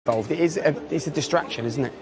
involved. It's a distraction, isn't it?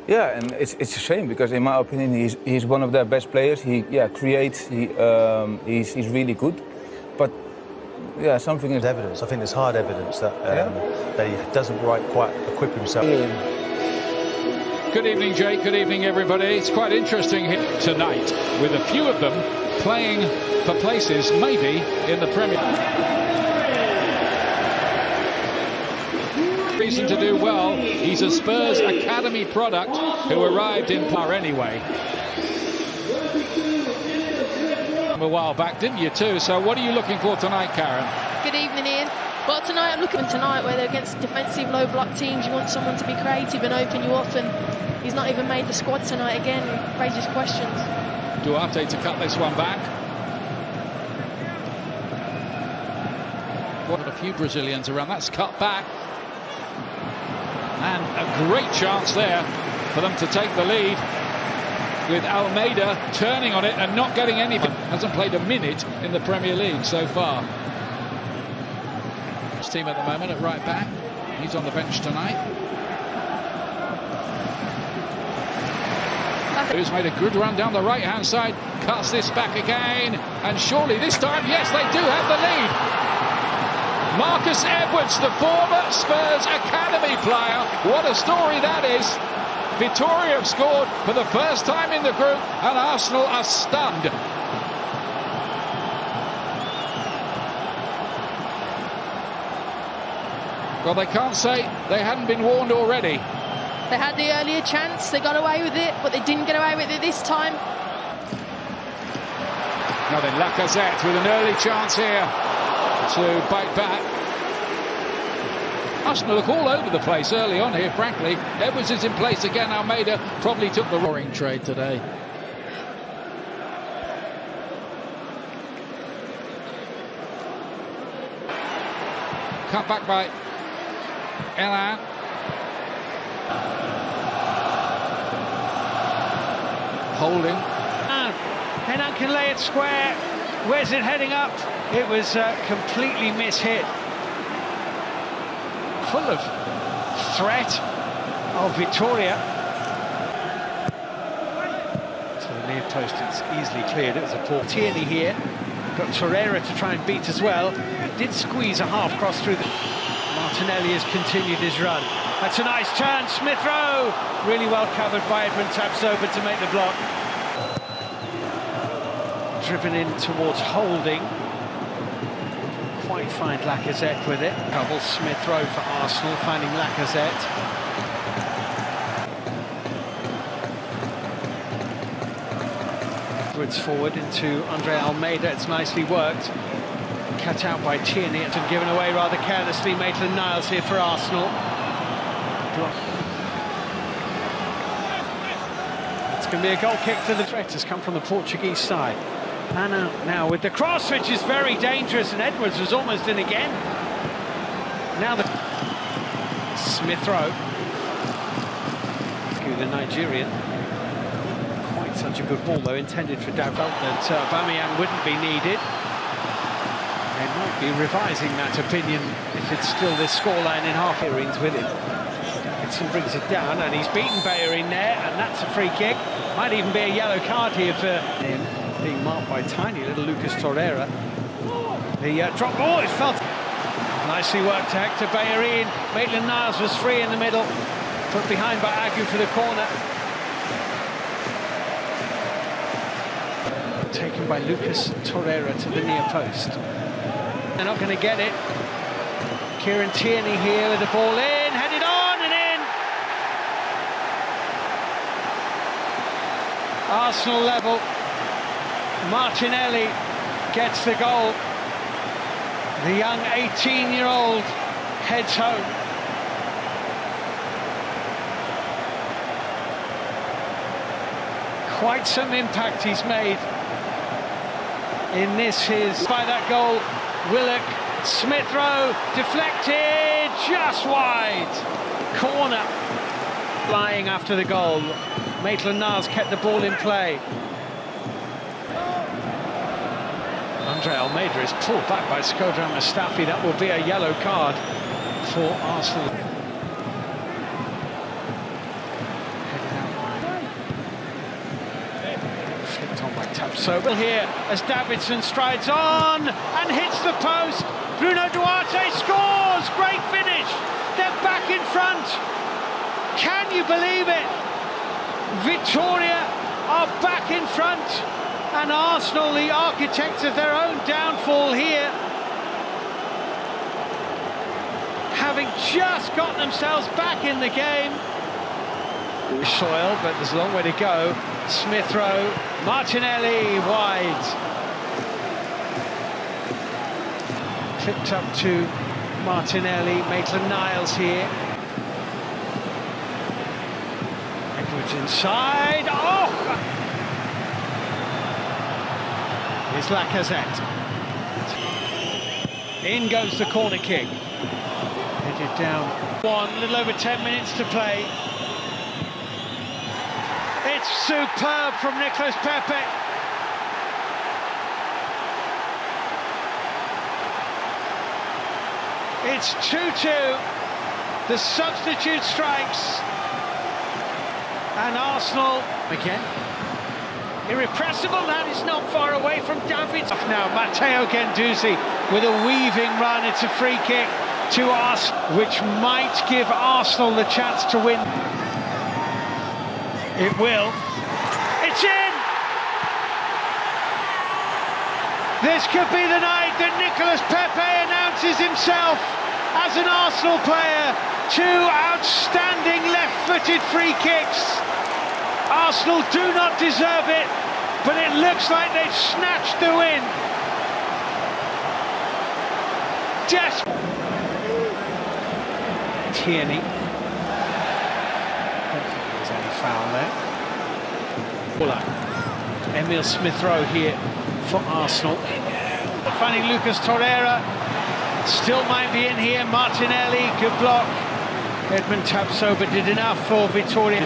Yeah, and it's a shame because, in my opinion, he's one of their best players. He creates. He's really good, but yeah, something is evidence. I think there's hard evidence that that he doesn't quite equip himself. Good evening, Jake. Good evening, everybody. It's quite interesting here tonight, with a few of them playing for places maybe in the Premier League. Reason to do well. He's a Spurs academy product who arrived in par anyway. A while back, didn't you too? So what are you looking for tonight, Karen? Good evening, Ian. Well, tonight I'm looking tonight where they're against defensive low block teams. You want someone to be creative and open you up, and he's not even made the squad tonight again. It raises questions. Duarte to cut this one back. What a few Brazilians around. That's cut back. And a great chance there for them to take the lead, with Almeida turning on it and not getting anything. Hasn't played a minute in the Premier League so far. His team at the moment at right back. He's on the bench tonight. Who's made a good run down the right-hand side, cuts this back again, and surely this time, yes, they do have the lead. Marcus Edwards, the former Spurs academy player. What a story that is. Vitoria have scored for the first time in the group, and Arsenal are stunned. Well, they can't say they hadn't been warned already. They had the earlier chance, they got away with it, but they didn't get away with it this time. Now then, Lacazette with an early chance here to bite back. Arsenal look all over the place early on here, frankly. Edwards is in place again. Almeida probably took the roaring trade today. Cut back by Elan. Holding. Elan can lay it square. Where's it heading up? It was completely mishit. Full of threat of Vitoria. To the near post, it's easily cleared. It was a poor Tierney here. Got Torreira to try and beat as well. He did squeeze a half cross through the... Martinelli has continued his run. That's a nice turn. Smith Rowe, really well covered by Edmund Tapsoba to make the block. Driven in towards Holding. Quite find Lacazette with it. Double Smith Rowe for Arsenal, finding Lacazette. Edwards forward into Andre Almeida. It's nicely worked. Cut out by Tierney and given away rather carelessly. Maitland-Niles here for Arsenal. It's going to be a goal kick to the threat. Has come from the Portuguese side. Anna now with the cross, which is very dangerous, and Edwards was almost in again. Now the Smith Rowe, the Nigerian. Quite such a good ball though, intended for Davao, that Aubameyang wouldn't be needed. They might be revising that opinion if it's still this scoreline in half. Earrings with him. Dickinson brings it down, and he's beaten Bellerin there, and that's a free kick. Might even be a yellow card here for him. Being marked by tiny little Lucas Torreira. The drop ball, it felt nicely worked to Hector Bellerin. Maitland-Niles was free in the middle, put behind by Agu for the corner. Taken by Lucas Torreira to the near post. They're not going to get it. Kieran Tierney here with the ball in, headed on and in. Arsenal level. Martinelli gets the goal. The young 18-year-old heads home. Quite some impact he's made in this. By that goal, Willock, Smith Rowe, deflected, just wide. Corner. Flying after the goal. Maitland-Niles kept the ball in play. Andre Almeida is pulled back by Skodran Mustafi. That will be a yellow card for Arsenal. Tapsoba here as Davidson strides on and hits the post. Bruno Duarte scores! Great finish! They're back in front! Can you believe it? Vitoria are back in front, and Arsenal, the architects of their own downfall here, having just got themselves back in the game. Soil, but there's a long way to go. Smith Rowe, Martinelli wide. Clipped up to Martinelli, Maitland-Niles here. Edwards inside, oh! Here's Lacazette. In goes the corner kick. Headed down. A little over 10 minutes to play. It's superb from Nicolas Pepe. It's 2-2. The substitute strikes. And Arsenal again. Irrepressible, that is not far away from David. Now Matteo Guendouzi with a weaving run. It's a free kick to Arsenal, which might give Arsenal the chance to win. It will. It's in! This could be the night that Nicolas Pepe announces himself as an Arsenal player. Two outstanding left-footed free kicks. Arsenal do not deserve it, but it looks like they've snatched the win. Tierney. Foul there. Emile Smith Rowe here for Arsenal. Finding Lucas Torreira. Still might be in here. Martinelli, good block. Edmund Tapsoba did enough for Vitoria.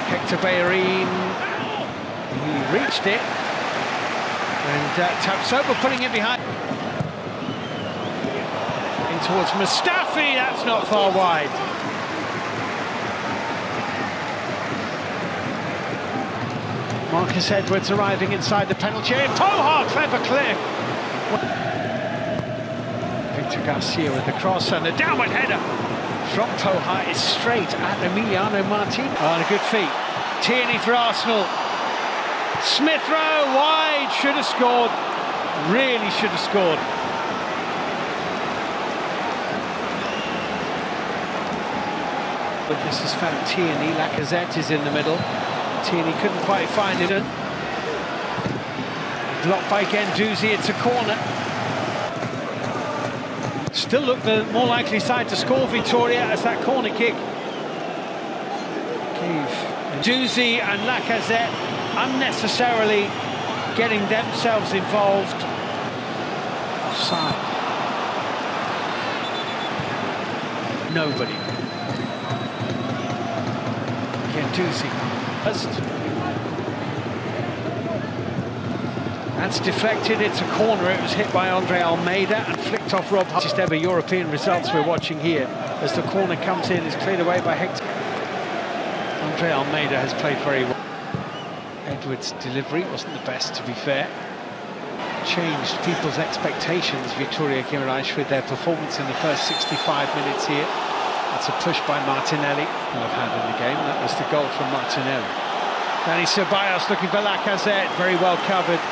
Hector Bellerin. He reached it. And Tapsoba putting it behind. In towards Mustafi. That's not far wide. Marcus Edwards arriving inside the penalty area. Poha, clever clear. Victor Garcia with the cross and the downward header from Poha is straight at Emiliano Martinez. On a good feet. Tierney for Arsenal. Smith Rowe wide, should have scored. Really should have scored. But this has found Tierney. Lacazette is in the middle. Tierney couldn't quite find it. Blocked by Guendouzi, it's a corner. Still look the more likely side to score, Vitoria, as that corner kick gave Guendouzi and Lacazette unnecessarily getting themselves involved. Offside. Nobody. Guendouzi. That's deflected, it's a corner. It was hit by Andre Almeida and flicked off Rob Hunt. Just ever European results we're watching here as the corner comes in, is cleared away by Hector. Andre Almeida has played very well. Edwards' delivery wasn't the best, to be fair. Changed people's expectations, Vitoria Guimarães, with their performance in the first 65 minutes here. That's a push by Martinelli, who I've had in the game. That was the goal from Martinelli. Danny Ceballos looking for Lacazette, very well covered.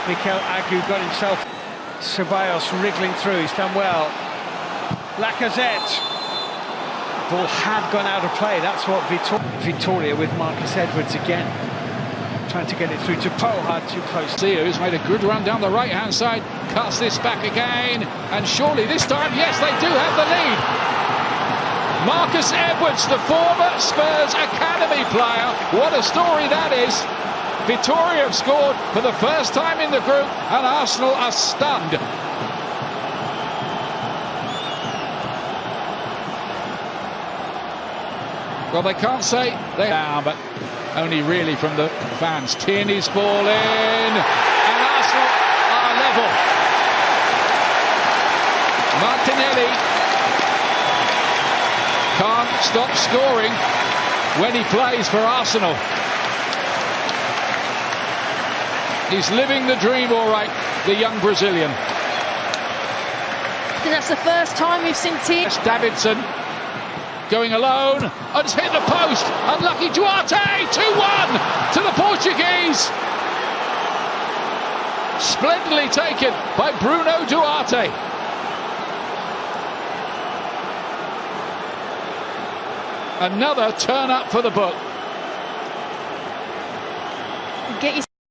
Mikel Agu got himself. Ceballos wriggling through, he's done well. Lacazette. Ball had gone out of play, that's what Vitoria with Marcus Edwards again. Trying to get it through to Poha, too close. Who's made a good run down the right-hand side, cuts this back again, and surely this time, yes, they do have the lead. Marcus Edwards, the former Spurs Academy player. What a story that is. Vitoria have scored for the first time in the group, and Arsenal are stunned. Well, they can't say they are, but only really from the fans. Tierney's ball in, and Arsenal are level. Martinelli can't stop scoring when he plays for Arsenal. He's living the dream, all right, the young Brazilian. I think that's the first time we've seen T. Davidson going alone, and it's hit the post. Unlucky Duarte, 2-1 to the Portuguese. Splendidly taken by Bruno Duarte. Another turn up for the book. Get your